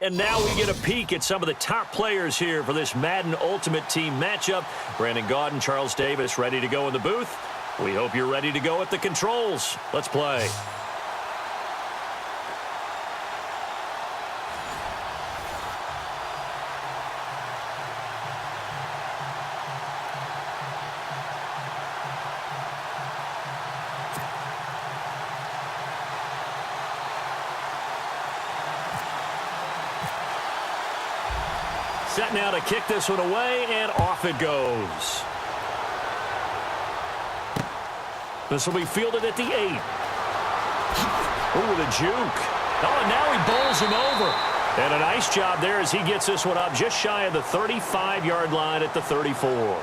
And now we get a peek at some of the top players here for this Madden Ultimate Team matchup. Brandon Gaudin, Charles Davis ready to go in the booth. We hope you're ready to go at the controls. Let's play. Set now to kick this one away, and off it goes. This will be fielded at the 8. Ooh, the juke. Oh, and now he bowls him over. And a nice job there as he gets this one up just shy of the 35-yard line at the 34.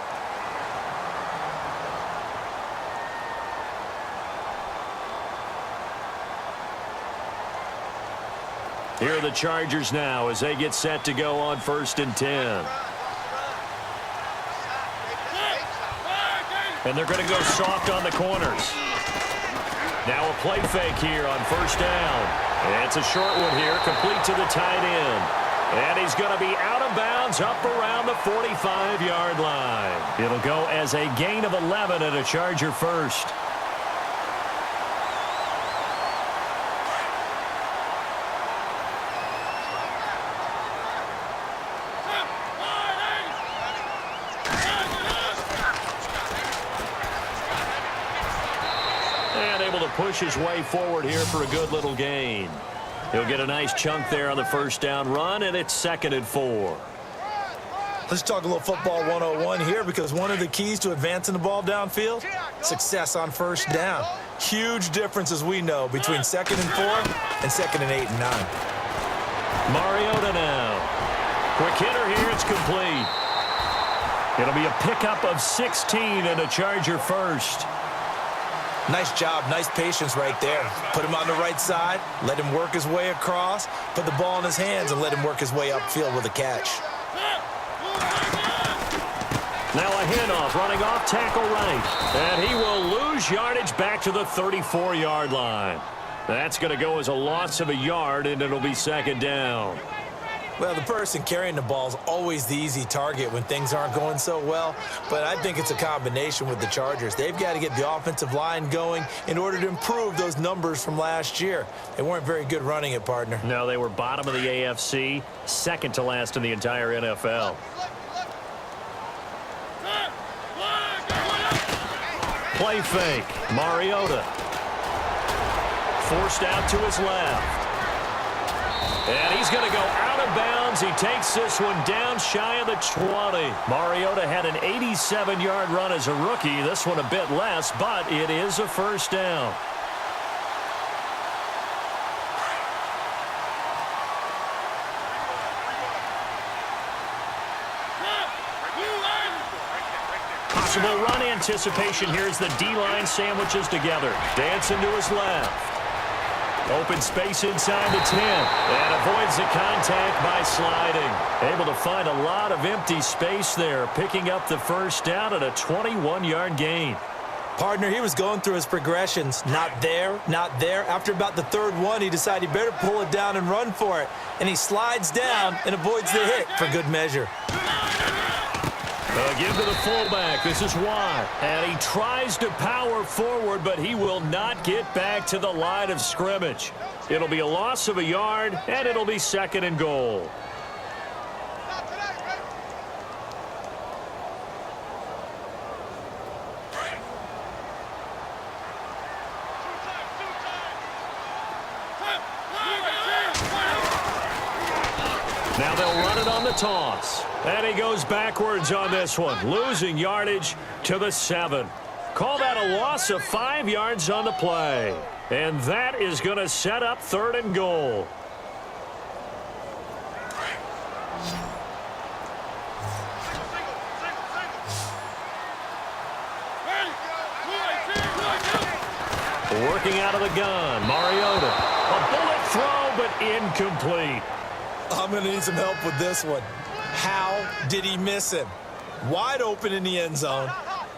Here are the Chargers now as they get set to go on 1st and 10. And they're going to go soft on the corners. Now a play fake here on 1st down. And it's a short one here, complete to the tight end. And he's going to be out of bounds up around the 45-yard line. It'll go as a gain of 11 and a Charger first. Push his way forward here for a good little gain. He'll get a nice chunk there on the 1st down run, and it's 2nd and 4. Let's talk a little football 101 here, because one of the keys to advancing the ball downfield, success on 1st down. Huge difference, as we know, between 2nd and 4 and 2nd and 8 and 9. Mariota now. Quick hitter here, it's complete. It'll be a pickup of 16 and a Charger first. Nice job, nice patience right there. Put him on the right side, let him work his way across, put the ball in his hands, and let him work his way upfield with a catch. Now a handoff, running off tackle right. And he will lose yardage back to the 34-yard line. That's going to go as a loss of a yard, and it'll be 2nd down. Well, the person carrying the ball is always the easy target when things aren't going so well, but I think it's a combination with the Chargers. They've got to get the offensive line going in order to improve those numbers from last year. They weren't very good running it, partner. No, they were bottom of the AFC, 2nd to last in the entire NFL. Play fake, Mariota. Forced out to his left. And he's going to go out of bounds. He takes this one down shy of the 20. Mariota had an 87-yard run as a rookie. This one a bit less, but it is a 1st down. Possible run anticipation here as the D-line sandwiches together. Dancing to his left. Open space inside the 10, and avoids the contact by sliding. Able to find a lot of empty space there, picking up the 1st down at a 21-yard gain. Partner, he was going through his progressions. Not there, not there. After about the 3rd one, he decided he better pull it down and run for it. And he slides down and avoids the hit for good measure. Give to the fullback. This is Watt. And he tries to power forward, but he will not get back to the line of scrimmage. It'll be a loss of a yard, and it'll be 2nd and goal. Now they'll run it on the toss. And he goes backwards on this one, losing yardage to the 7. Call that a loss of 5 yards on the play. And that is going to set up 3rd and goal. Working out of the gun, Mariota. A bullet throw, but incomplete. I'm going to need some help with this one. How did he miss him? Wide open in the end zone.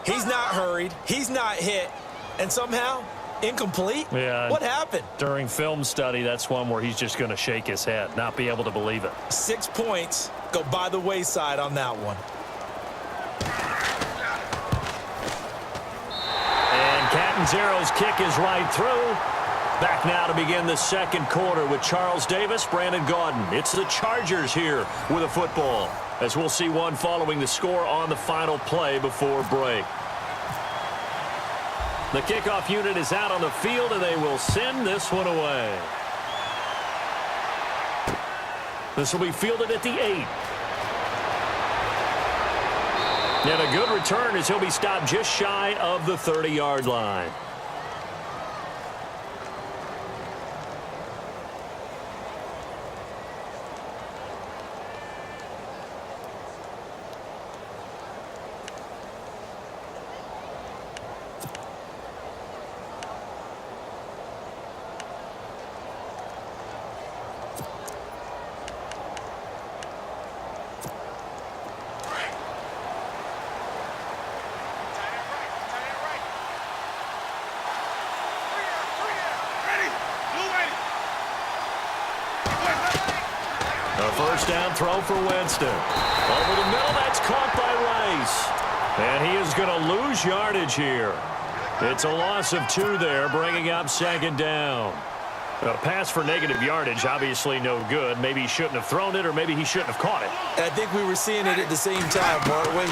He's not hurried. He's not hit. And somehow Incomplete? Yeah. What happened? During film study, that's one where he's just going to shake his head, not be able to believe it. 6 points go by the wayside on that one. And Catanzaro's kick is right through. Back now to begin the second quarter with Charles Davis, Brandon Gaudin. It's the Chargers here with a football, as we'll see one following the score on the final play before break. The kickoff unit is out on the field, and they will send this one away. This will be fielded at the 8. And a good return as he'll be stopped just shy of the 30-yard line. A first down throw for Winston. Over the middle, that's caught by Rice. And he is going to lose yardage here. It's a loss of 2 there, bringing up second down. A pass for negative yardage, obviously no good. Maybe he shouldn't have thrown it, or maybe he shouldn't have caught it. I think we were seeing it at the same time, weren't we?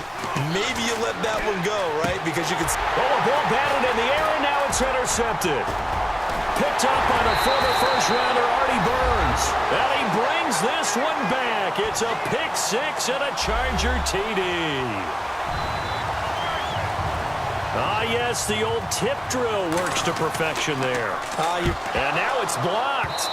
Maybe you let that one go, right? Because you could... Oh, a ball batted in the air, and now it's intercepted. Picked up by the former first-rounder, Artie Burns. And he brings this one back. It's a pick 6 and a Charger TD. Ah, yes, the old tip drill works to perfection there. And now it's blocked.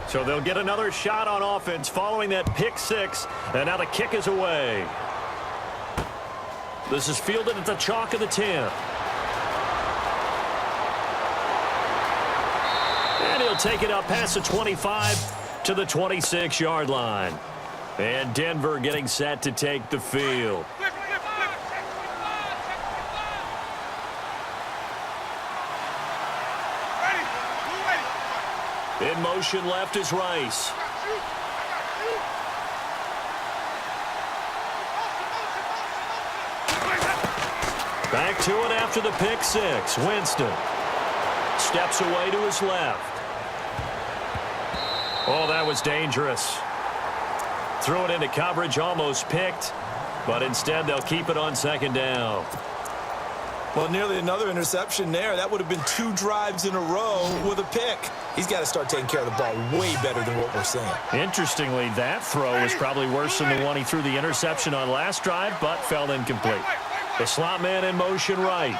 So they'll get another shot on offense following that pick 6, and now the kick is away. This is fielded at the chalk of the 10. And he'll take it up past the 25 to the 26-yard line. And Denver getting set to take the field. In motion left is Rice. Back to it after the pick 6. Winston steps away to his left. Oh, that was dangerous. Threw it into coverage, almost picked, but instead they'll keep it on second down. Well, nearly another interception there. That would have been 2 drives in a row with a pick. He's got to start taking care of the ball way better than what we're seeing. Interestingly, that throw is probably worse than the one he threw the interception on last drive, but fell incomplete. The slot man in motion right.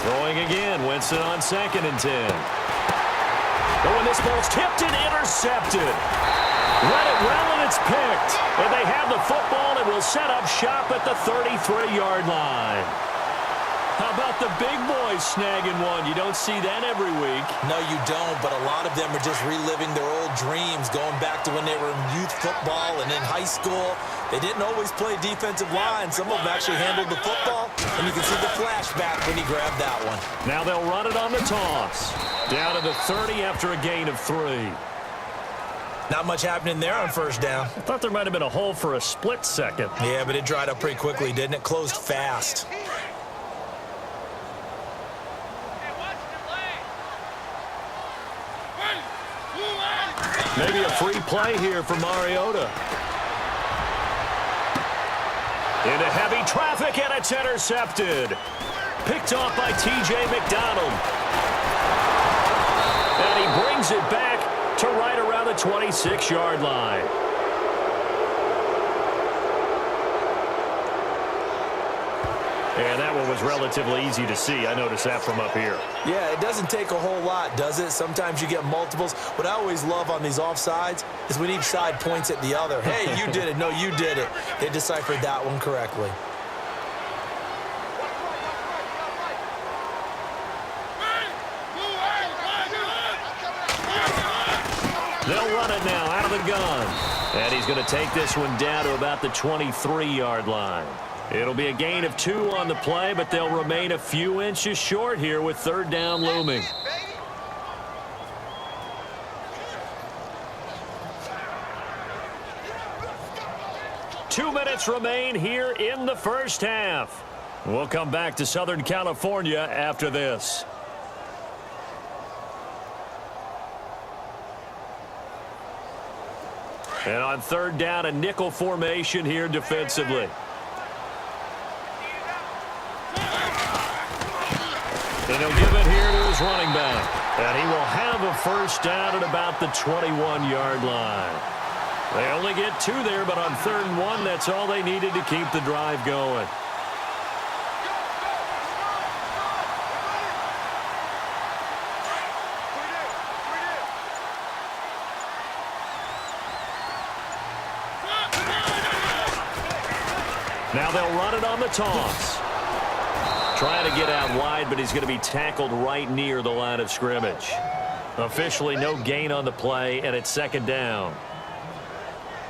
Throwing again, Winston on 2nd and 10. Oh, and this ball's tipped and intercepted. Read it well, and it's picked. And they have the football and will set up shop at the 33-yard line. How about the big boys snagging one? You don't see that every week. No, you don't, but a lot of them are just reliving their old dreams, going back to when they were in youth football and in high school. They didn't always play defensive line. Some of them actually handled the football, and you can see the flashback when he grabbed that one. Now they'll run it on the toss. Down to the 30 after a gain of 3. Not much happening there on first down. I thought there might have been a hole for a split second. Yeah, but it dried up pretty quickly, didn't it? Closed fast. Maybe a free play here for Mariota. Into heavy traffic, and it's intercepted. Picked off by T.J. McDonald. And he brings it back to right around the 26-yard line. And that one was relatively easy to see. I noticed that from up here. Yeah, it doesn't take a whole lot, does it? Sometimes you get multiples. What I always love on these offsides is when each side points at the other. Hey, you did it. No, you did it. They deciphered that one correctly. They'll run it now out of the gun. And he's going to take this one down to about the 23-yard line. It'll be a gain of 2 on the play, but they'll remain a few inches short here with third down looming. Two minutes remain here in the first half. We'll come back to Southern California after this. And on third down, a nickel formation here defensively. And he'll give it here to his running back. And he will have a first down at about the 21-yard line. They only get 2 there, but on 3rd and 1, that's all they needed to keep the drive going. Now they'll run it on the toss. Trying to get out wide, but he's going to be tackled right near the line of scrimmage. Officially no gain on the play, and it's 2nd down.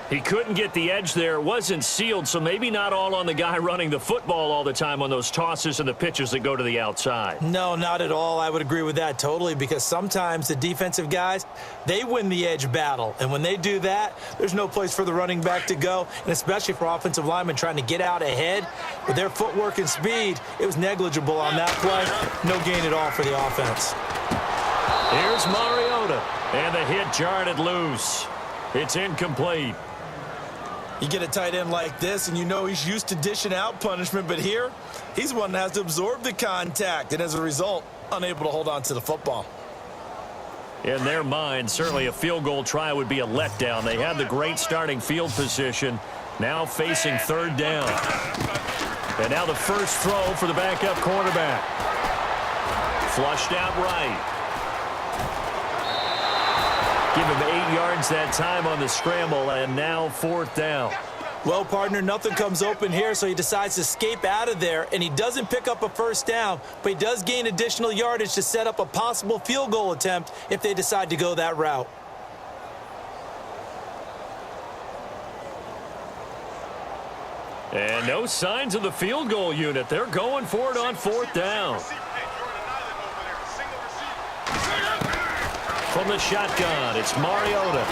He couldn't get the edge there. It wasn't sealed, so maybe not all on the guy running the football all the time on those tosses and the pitches that go to the outside. No, not at all. I would agree with that totally, because sometimes the defensive guys, they win the edge battle. And when they do that, there's no place for the running back to go, and especially for offensive linemen trying to get out ahead. With their footwork and speed, it was negligible on that play. No gain at all for the offense. Here's Mariota, and the hit jarred it loose. It's incomplete. You get a tight end like this, and you know he's used to dishing out punishment, but here, he's one that has to absorb the contact, and as a result, unable to hold on to the football. In their mind, certainly a field goal try would be a letdown. They had the great starting field position, now facing 3rd down. And now the first throw for the backup quarterback. Flushed out right. Give him 8 yards that time on the scramble, and now 4th down. Well, partner, nothing comes open here, so he decides to escape out of there, and he doesn't pick up a first down, but he does gain additional yardage to set up a possible field goal attempt if they decide to go that route. And no signs of the field goal unit. They're going for it on 4th down. From the shotgun, it's Mariota.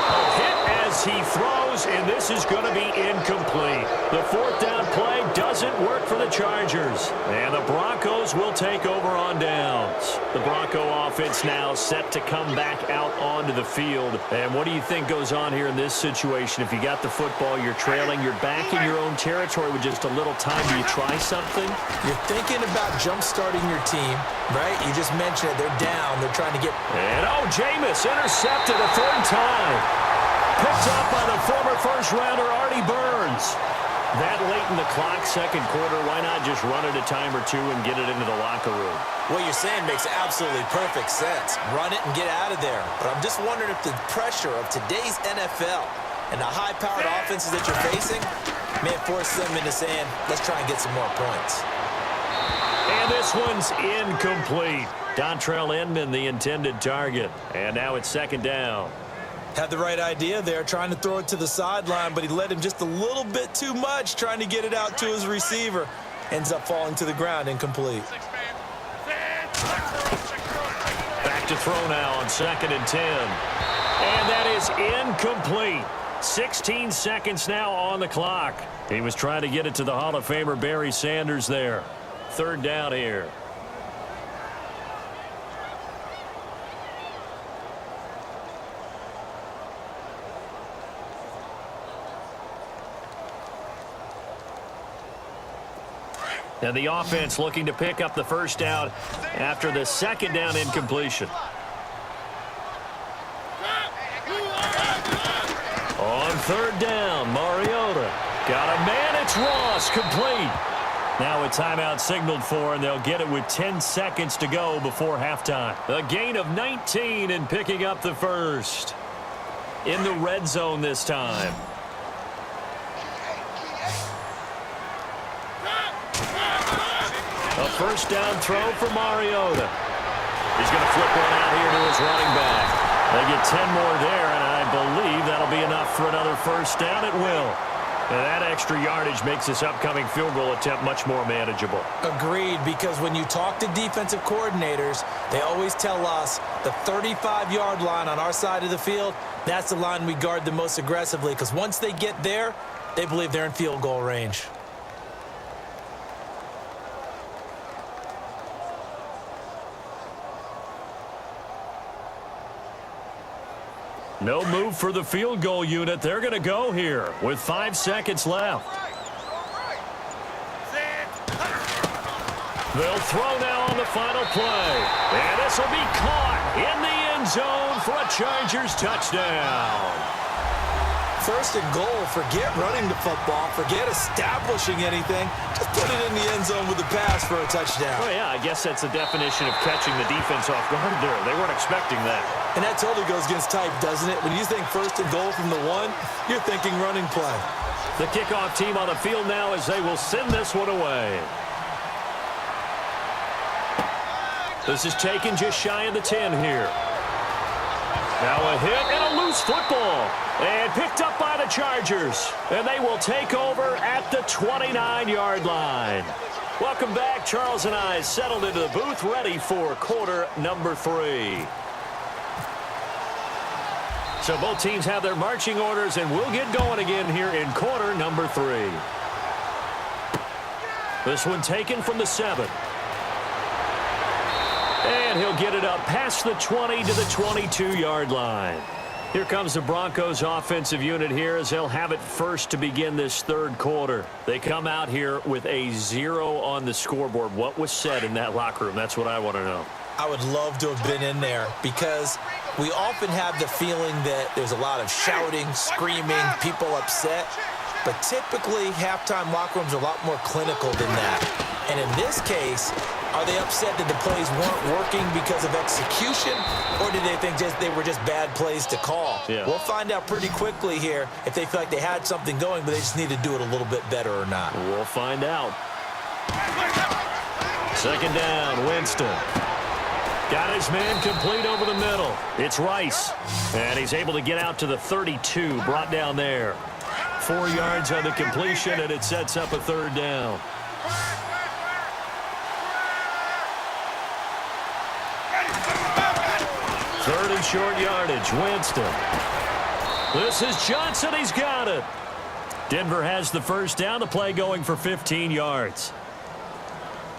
A hit as he throws, and this is going to be incomplete. The 4th down play doesn't work for the Chargers. And the Broncos will take over on downs. The Bronco offense now set to come back out onto the field. And what do you think goes on here in this situation? If you got the football, you're trailing, you're back in your own territory with just a little time. Do you try something? You're thinking about jump-starting your team, right? You just mentioned it. They're down. They're trying to get... And, Jameis intercepted a 3rd time. Picked up by the former first-rounder Artie Burns. That late in the clock, 2nd quarter, why not just run it a time or 2 and get it into the locker room? What you're saying makes absolutely perfect sense. Run it and get out of there. But I'm just wondering if the pressure of today's NFL and the high-powered offenses that you're facing may force them into saying, let's try and get some more points. And this one's incomplete. Dontrell Inman, the intended target. And now it's 2nd down. Had the right idea there, trying to throw it to the sideline, but he led him just a little bit too much, trying to get it out to his receiver. Ends up falling to the ground, incomplete. Back to throw now on 2nd and 10. And that is incomplete. 16 seconds now on the clock. He was trying to get it to the Hall of Famer Barry Sanders there. 3rd down here. And the offense looking to pick up the first down after the 2nd down incompletion. On 3rd down, Mariota. Got a man, it's Ross, complete. Now a timeout signaled for, and they'll get it with 10 seconds to go before halftime. A gain of 19 and picking up the first. In the red zone this time. A first down throw for Mariota. He's going to flip one out here to his running back. They get 10 more there, and I believe that'll be enough for another first down. It will. And that extra yardage makes this upcoming field goal attempt much more manageable. Agreed, because when you talk to defensive coordinators, they always tell us the 35-yard line on our side of the field, that's the line we guard the most aggressively, because once they get there, they believe they're in field goal range. No move for the field goal unit. They're going to go here with 5 seconds left. They'll throw now on the final play. And this will be caught in the end zone for a Chargers touchdown. First and goal, forget running the football, forget establishing anything. Just put it in the end zone with the pass for a touchdown. Oh, yeah, I guess that's the definition of catching the defense off guard there. They weren't expecting that. And that totally goes against type, doesn't it? When you think first and goal from the 1, you're thinking running play. The kickoff team on the field now as they will send this one away. This is taken just shy of the 10 here. Now a hit and a loose football. And picked up by the Chargers. And they will take over at the 29-yard line. Welcome back. Charles and I settled into the booth ready for quarter number 3. So both teams have their marching orders, and we'll get going again here in quarter number 3. This one taken from the 7. And he'll get it up past the 20 to the 22-yard line. Here comes the Broncos offensive unit here as they'll have it first to begin this third quarter. They come out here with a 0 on the scoreboard. What was said in that locker room? That's what I want to know. I would love to have been in there because we often have the feeling that there's a lot of shouting, screaming, people upset. But typically, halftime locker rooms are a lot more clinical than that. And in this case, are they upset that the plays weren't working because of execution, or did they think they were just bad plays to call? Yeah. We'll find out pretty quickly here if they feel like they had something going, but they just need to do it a little bit better or not. We'll find out. Second down, Winston. Got his man complete over the middle. It's Rice. And he's able to get out to the 32, brought down there. 4 yards on the completion, and it sets up a third down. Third and short yardage, Winston. This is Johnson, he's got it. Denver has the first down, the play going for 15 yards.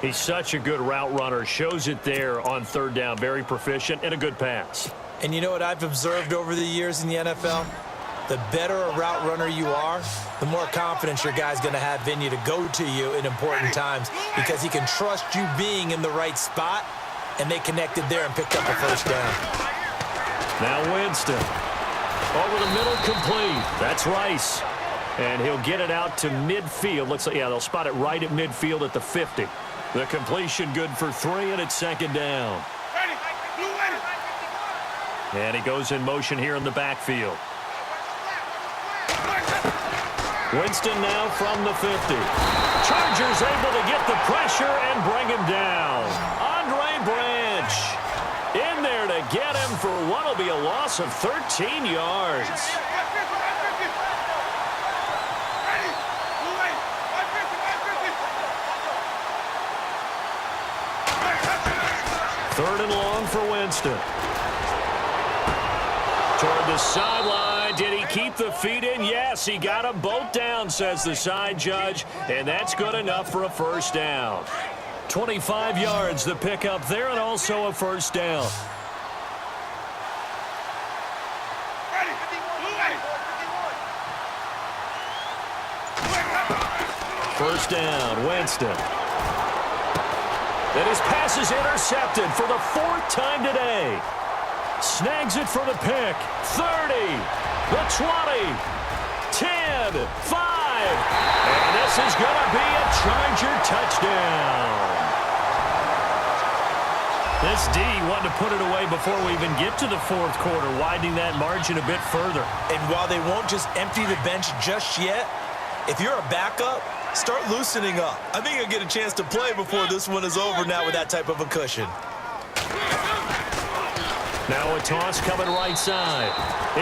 He's such a good route runner, shows it there on third down, very proficient and a good pass. And you know what I've observed over the years in the NFL? The better a route runner you are, the more confidence your guy's going to have in you to go to you in important times because he can trust you being in the right spot, and they connected there and picked up a first down. Now Winston. Over the middle, complete. That's Rice. And he'll get it out to midfield. Looks like, yeah, they'll spot it right at midfield at the 50. The completion good for 3, and it's second down. And he goes in motion here in the backfield. Winston now from the 50. Chargers able to get the pressure and bring him down. Andre Branch in there to get him for what will be a loss of 13 yards. Third and long for Winston. Toward the sideline. Did he keep the feet in? Yes, he got them both down, says the side judge, and that's good enough for a first down. 25 yards, the pickup there, and also a first down. First down, Winston. And his pass is intercepted for the 4th time today. Snags it for the pick. 30, the 20, 10, 5. And this is going to be a Charger touchdown. This D wanted to put it away before we even get to the 4th quarter, widening that margin a bit further. And while they won't just empty the bench just yet, if you're a backup, start loosening up. I think you'll get a chance to play before this one is over now with that type of a cushion. Now a toss coming right side.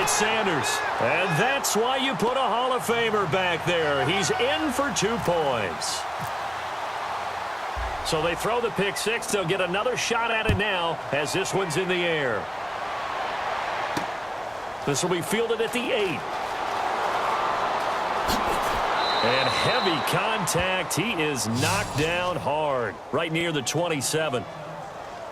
It's Sanders. And that's why you put a Hall of Famer back there. He's in for 2 points. So they throw the pick six. They'll get another shot at it now as this one's in the air. This will be fielded at the 8. And heavy contact. He is knocked down hard right near the 27.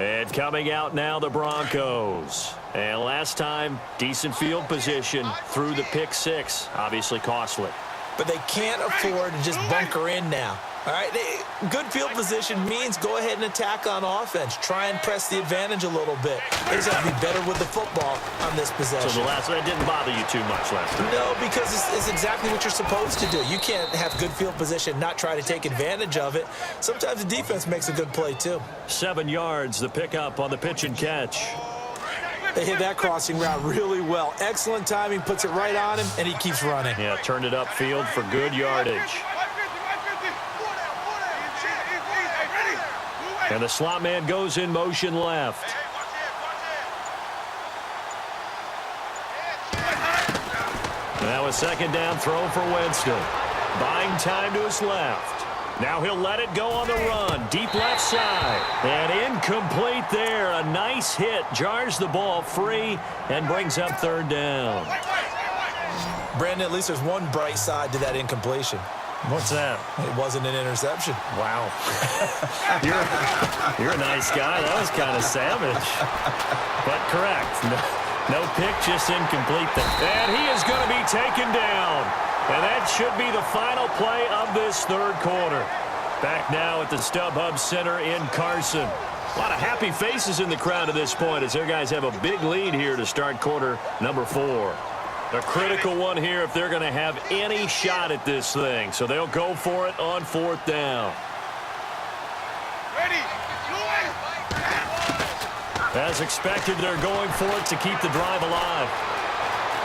And coming out now, the Broncos. And last time, decent field position through the pick six. Obviously costly. But they can't afford to just bunker in now. All right, good field position means go ahead and attack on offense. Try and press the advantage a little bit. They just have to be better with the football on this possession. So that didn't bother you too much last time? No, because it's exactly what you're supposed to do. You can't have good field position, not try to take advantage of it. Sometimes the defense makes a good play, too. 7 yards, the pickup on the pitch and catch. They hit that crossing route really well. Excellent timing, puts it right on him, and he keeps running. Yeah, turned it upfield for good yardage. And the slot man goes in motion left. Now a second down throw for Winston. Buying time to his left. Now he'll let it go on the run. Deep left side. And incomplete there. A nice hit. Jars the ball free and brings up 3rd down. Brandon, at least there's one bright side to that incompletion. What's that? It wasn't an interception. Wow. you're a nice guy. That was kind of savage. But correct. No pick, just incomplete. And he is going to be taken down. And that should be the final play of this 3rd quarter. Back now at the StubHub Center in Carson. A lot of happy faces in the crowd at this point as their guys have a big lead here to start quarter number 4. A critical one here if they're going to have any shot at this thing. So they'll go for it on 4th down. As expected, they're going for it to keep the drive alive.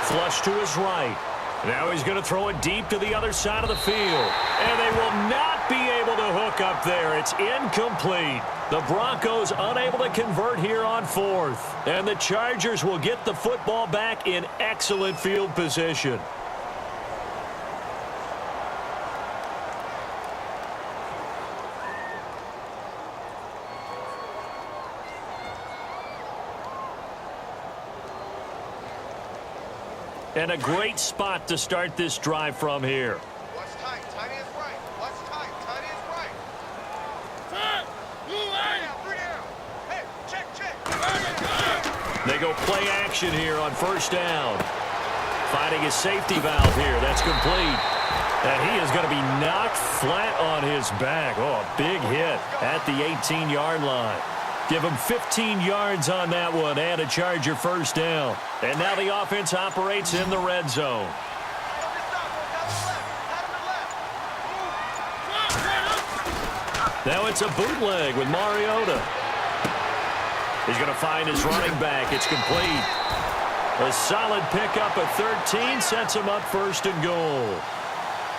Flush to his right. Now he's going to throw it deep to the other side of the field. And they will not be able to hook up there. It's incomplete. The Broncos unable to convert here on 4th. And the Chargers will get the football back in excellent field position. And a great spot to start this drive from here. Watch tight. Tight is right. Watch tight. Tight is right. Hey, check. They go play action here on 1st down. Finding his safety valve here. That's complete. And he is going to be knocked flat on his back. Oh, a big hit at the 18-yard line. Give him 15 yards on that one and a Charger 1st down. And now the offense operates in the red zone. Now it's a bootleg with Mariota. He's going to find his running back. It's complete. A solid pickup at 13 sets him up 1st and goal.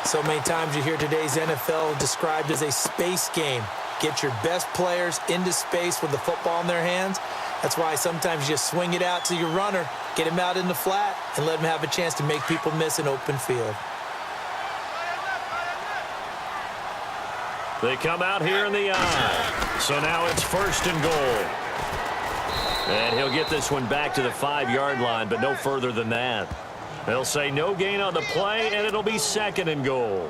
So many times you hear today's NFL described as a space game. Get your best players into space with the football in their hands. That's why sometimes you just swing it out to your runner, get him out in the flat, and let him have a chance to make people miss an open field. They come out here in the eye. So now it's 1st and goal. And he'll get this one back to the 5-yard line, but no further than that. They'll say no gain on the play, and it'll be 2nd and goal.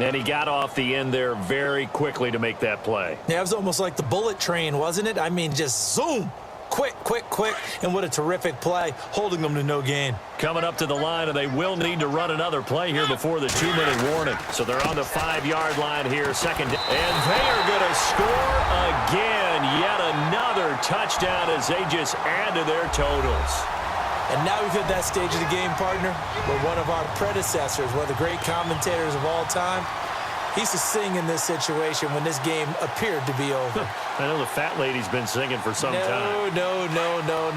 And he got off the end there very quickly to make that play. Yeah, it was almost like the bullet train, wasn't it? I mean, just zoom. Quick. And what a terrific play, holding them to no gain. Coming up to the line, and they will need to run another play here before the 2-minute warning. So they're on the 5-yard line here, 2nd. And they are going to score again. Yet another touchdown as they just add to their totals. And now we've hit that stage of the game, partner, where one of our predecessors, one of the great commentators of all time, he used to sing in this situation when this game appeared to be over. I know the fat lady's been singing for some time. No,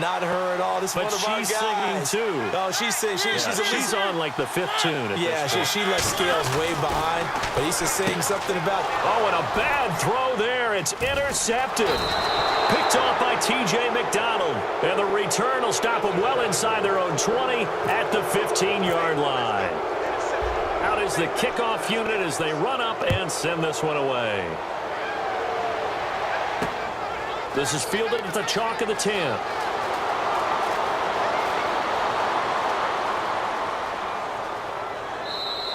not her at all. This is one of our guys. But she's singing too. Oh, she's on like the 5th tune. She left Scales way behind, but he used to sing something about. Oh, and a bad throw there It's intercepted. Picked off by T.J. McDonald. And the return will stop them well inside their own 20 at the 15-yard line. Out is the kickoff unit as they run up and send this one away. This is fielded at the chalk of the 10.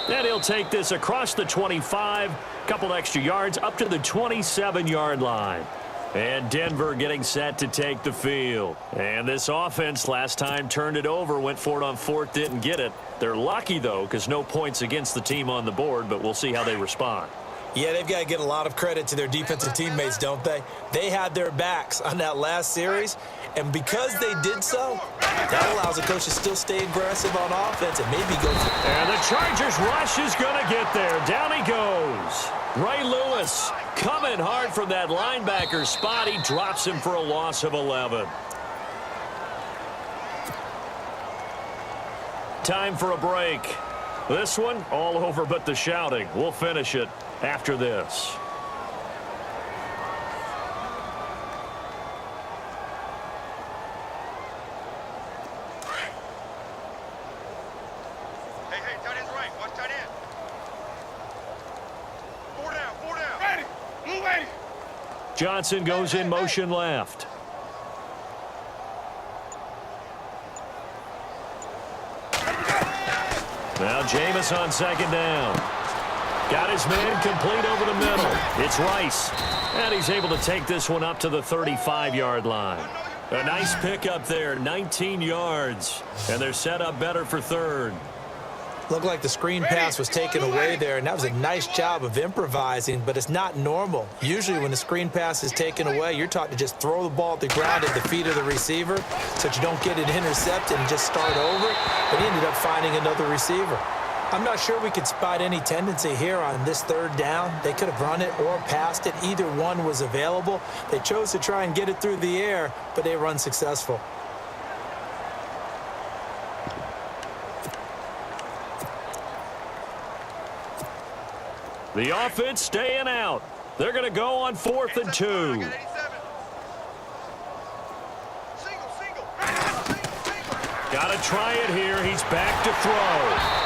And he'll take this across the 25, couple extra yards up to the 27-yard line. And Denver getting set to take the field. And this offense last time turned it over, went for it on fourth, didn't get it. They're lucky, though, because no points against the team on the board, but we'll see how they respond. Yeah, they've got to get a lot of credit to their defensive teammates, don't they? They had their backs on that last series, and because they did so, that allows the coach to still stay aggressive on offense and maybe go for it. And the Chargers rush is going to get there. Down he goes. Ray Lewis coming hard from that linebacker spot. He drops him for a loss of 11. Time for a break. This one all over but the shouting. We'll finish it after this. Hey, tight end's right. Watch tight end. Four down. Ready. Move ready. Johnson goes in motion left. Now Jameis on second down. Got his man complete over the middle. It's Rice. And he's able to take this one up to the 35-yard line. A nice pickup there, 19 yards. And they're set up better for third. Looked like the screen pass was taken away there, and that was a nice job of improvising, but it's not normal. Usually when the screen pass is taken away, you're taught to just throw the ball at the ground at the feet of the receiver so that you don't get it intercepted and just start over, but he ended up finding another receiver. I'm not sure we could spot any tendency here on this third down. They could have run it or passed it. Either one was available. They chose to try and get it through the air, but they were unsuccessful. The offense staying out. They're going to go on 4th and 2. Got to try it here. He's back to throw.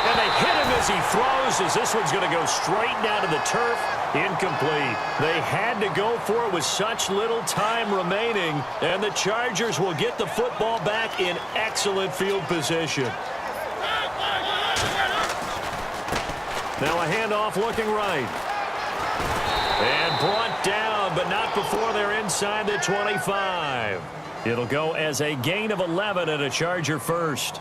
And they hit him as he throws, as this one's going to go straight down to the turf. Incomplete. They had to go for it with such little time remaining. And the Chargers will get the football back in excellent field position. Now a handoff looking right. And brought down, but not before they're inside the 25. It'll go as a gain of 11 and a Charger first.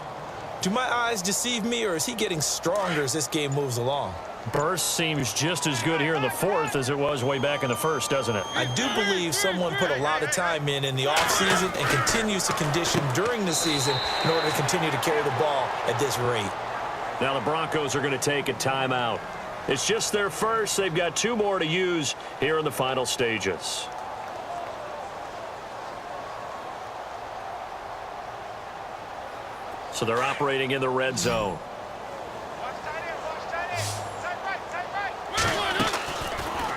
Do my eyes deceive me, or is he getting stronger as this game moves along? Burst seems just as good here in the 4th as it was way back in the 1st, doesn't it? I do believe someone put a lot of time in the offseason and continues to condition during the season in order to continue to carry the ball at this rate. Now the Broncos are going to take a timeout. It's just their first. They've got 2 more to use here in the final stages. So they're operating in the red zone.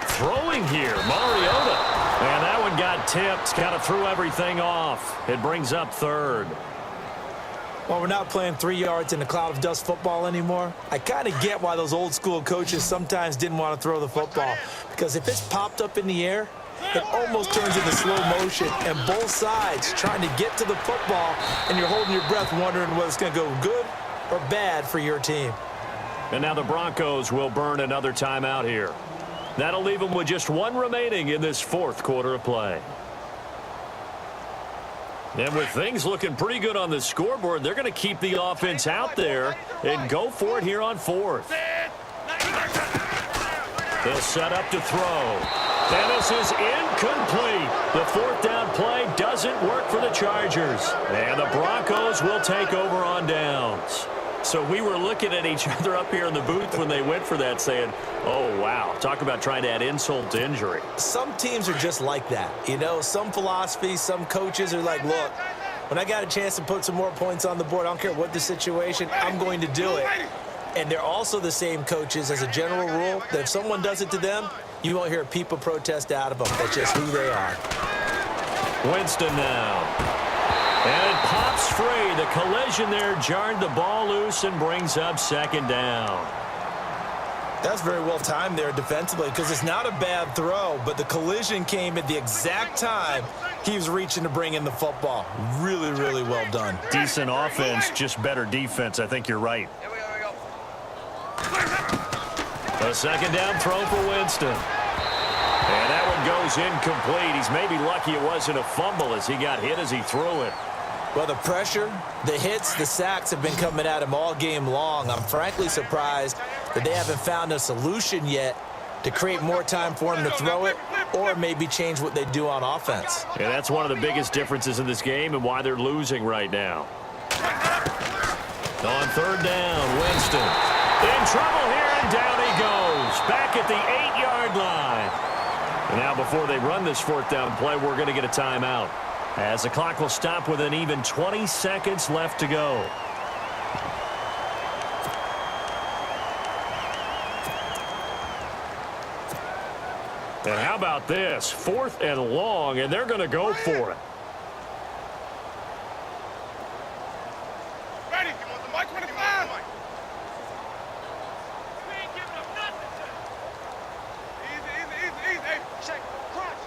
Throwing here, Mariota. And that one got tipped, kind of threw everything off. It brings up 3rd. Well, we're not playing 3 yards in a cloud of dust football anymore. I kind of get why those old school coaches sometimes didn't want to throw the football. Because if it's popped up in the air, it almost turns into slow motion. And both sides trying to get to the football, and you're holding your breath wondering whether it's going to go good or bad for your team. And now the Broncos will burn another timeout here. That'll leave them with just 1 remaining in this 4th quarter of play. And with things looking pretty good on the scoreboard, they're going to keep the offense out there and go for it here on 4th. They'll set up to throw. And this is incomplete. The 4th down play doesn't work for the Chargers. And the Broncos will take over on downs. So we were looking at each other up here in the booth when they went for that saying, oh, wow, talk about trying to add insult to injury. Some teams are just like that. You know, some philosophies, some coaches are like, look, when I got a chance to put some more points on the board, I don't care what the situation, I'm going to do it. And they're also the same coaches as a general rule that if someone does it to them, you won't hear people protest out of them. That's just who they are. Winston now. And it pops free. The collision there jarred the ball loose and brings up second down. That's very well timed there defensively because it's not a bad throw, but the collision came at the exact time he was reaching to bring in the football. Really, really well done. Decent offense, just better defense. I think you're right. Here we go. A second down throw for Winston. And that one goes incomplete. He's maybe lucky it wasn't a fumble as he got hit as he threw it. Well, the pressure, the hits, the sacks have been coming at him all game long. I'm frankly surprised that they haven't found a solution yet to create more time for him to throw it or maybe change what they do on offense. And that's one of the biggest differences in this game and why they're losing right now. On third down, Winston in trouble here, and down he goes. Back at the 8-yard line. And now before they run this fourth down play, we're going to get a timeout, as the clock will stop with an even 20 seconds left to go. And how about this? 4th and long, and they're going to go for it. Ready? You want the mic? 25? We ain't giving up nothing. Easy. Hey, check. Crunch.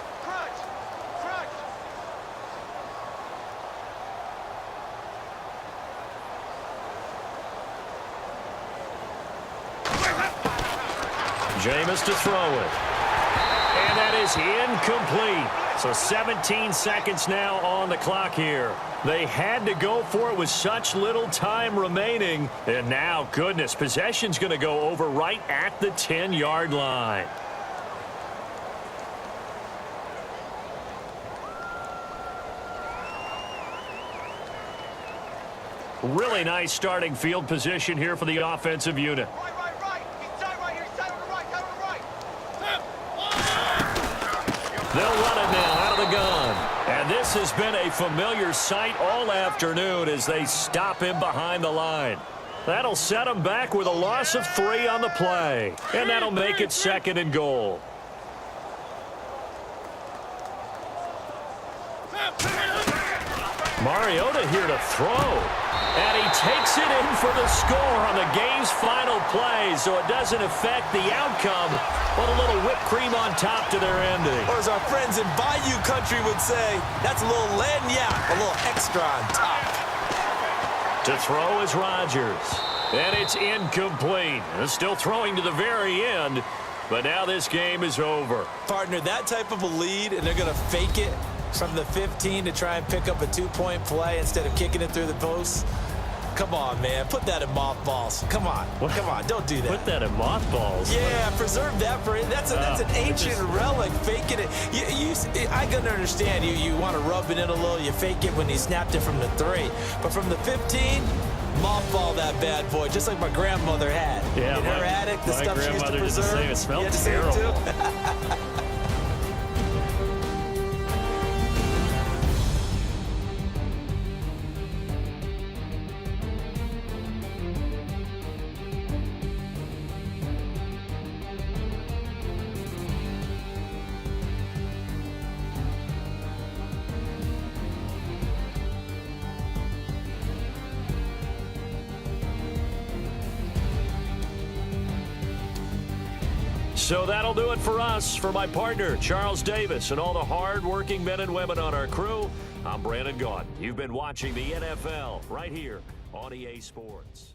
Jameis to throw it. And that is incomplete. So 17 seconds now on the clock here. They had to go for it with such little time remaining. And now, goodness, possession's going to go over right at the 10-yard line. Really nice starting field position here for the offensive unit. Right. He's tied right here. He's tied on the right. They'll run it now out of the gun. And this has been a familiar sight all afternoon as they stop him behind the line. That'll set him back with a loss of 3 on the play. And that'll make it 2nd and goal. Mariota here to throw. And he takes it in for the score on the game's final play, so it doesn't affect the outcome, but a little whipped cream on top to their ending. Or as our friends in Bayou Country would say, that's a little lagniappe, a little extra on top. To throw is Rodgers. And it's incomplete. Still throwing to the very end, but now this game is over. Partner, that type of a lead, and they're going to fake it from the 15 to try and pick up a 2-point play instead of kicking it through the posts. Come on, man. Put that in mothballs. Come on. Come on. Don't do that. Put that in mothballs? Yeah, preserve that for it. That's an ancient relic, faking it. I can understand you want to rub it in a little. You fake it when you snapped it from the 3. But from the 15, mothball that bad boy, just like my grandmother had. Yeah, in her attic, the stuff she used to preserve. Did the same. It smelled terrible. So that'll do it for us. For my partner, Charles Davis, and all the hard-working men and women on our crew, I'm Brandon Gaudin. You've been watching the NFL right here on EA Sports.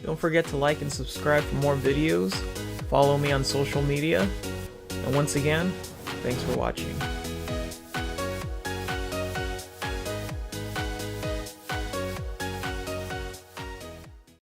Don't forget to like and subscribe for more videos. Follow me on social media. And once again, thanks for watching.